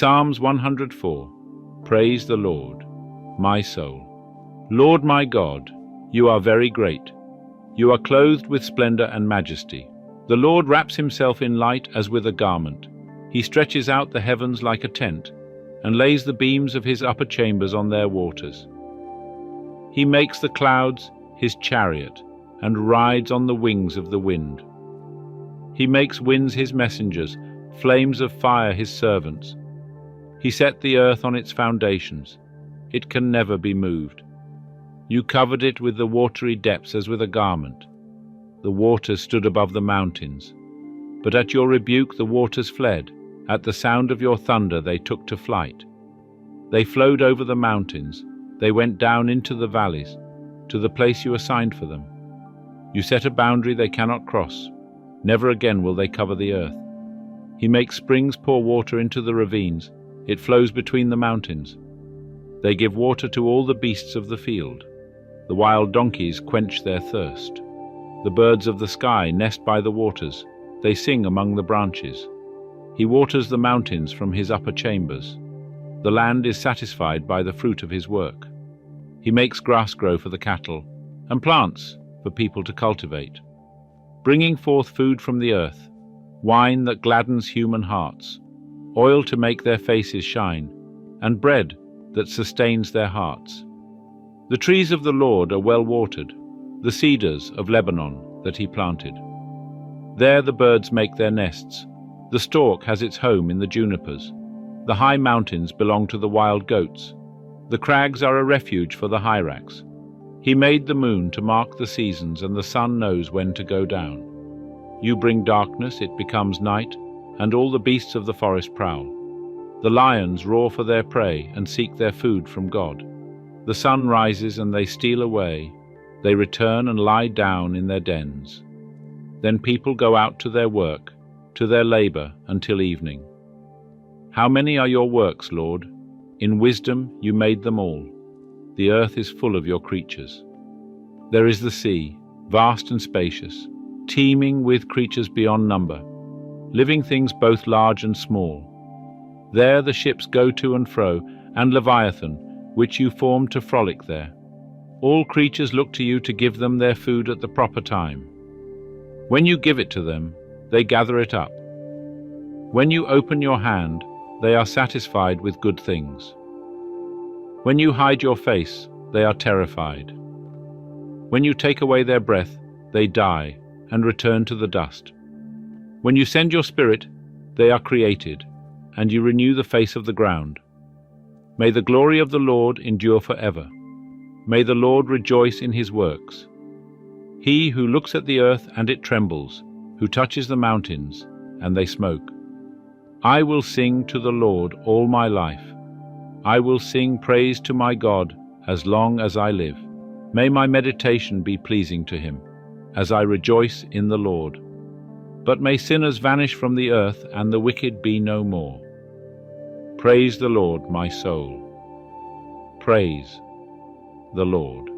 Psalms 104. Praise the Lord, my soul. Lord my God, you are very great. You are clothed with splendor and majesty. The Lord wraps himself in light as with a garment. He stretches out the heavens like a tent, and lays the beams of his upper chambers on their waters. He makes the clouds his chariot, and rides on the wings of the wind. He makes winds his messengers, flames of fire his servants. He set the earth on its foundations. It can never be moved. You covered it with the watery depths as with a garment. The waters stood above the mountains. But at your rebuke the waters fled. At the sound of your thunder they took to flight. They flowed over the mountains. They went down into the valleys, to the place you assigned for them. You set a boundary they cannot cross. Never again will they cover the earth. He makes springs pour water into the ravines. It flows between the mountains. They give water to all the beasts of the field. The wild donkeys quench their thirst. The birds of the sky nest by the waters. They sing among the branches. He waters the mountains from his upper chambers. The land is satisfied by the fruit of his work. He makes grass grow for the cattle, and plants for people to cultivate, bringing forth food from the earth, wine that gladdens human hearts, oil to make their faces shine, and bread that sustains their hearts. The trees of the Lord are well watered, the cedars of Lebanon that he planted. There the birds make their nests. The stork has its home in the junipers. The high mountains belong to the wild goats. The crags are a refuge for the hyrax. He made the moon to mark the seasons, and the sun knows when to go down. You bring darkness, it becomes night, and all the beasts of the forest prowl. The lions roar for their prey and seek their food from God. The sun rises and they steal away. They return and lie down in their dens. Then people go out to their work, to their labor until evening. How many are your works, Lord? In wisdom you made them all. The earth is full of your creatures. There is the sea, vast and spacious, teeming with creatures beyond number, living things both large and small. There the ships go to and fro, and Leviathan, which you formed to frolic there. All creatures look to you to give them their food at the proper time. When you give it to them, they gather it up. When you open your hand, they are satisfied with good things. When you hide your face, they are terrified. When you take away their breath, they die and return to the dust. When you send your spirit, they are created, and you renew the face of the ground. May the glory of the Lord endure forever. May the Lord rejoice in his works. He who looks at the earth and it trembles, who touches the mountains and they smoke. I will sing to the Lord all my life. I will sing praise to my God as long as I live. May my meditation be pleasing to him, as I rejoice in the Lord. But may sinners vanish from the earth and the wicked be no more. Praise the Lord, my soul. Praise the Lord.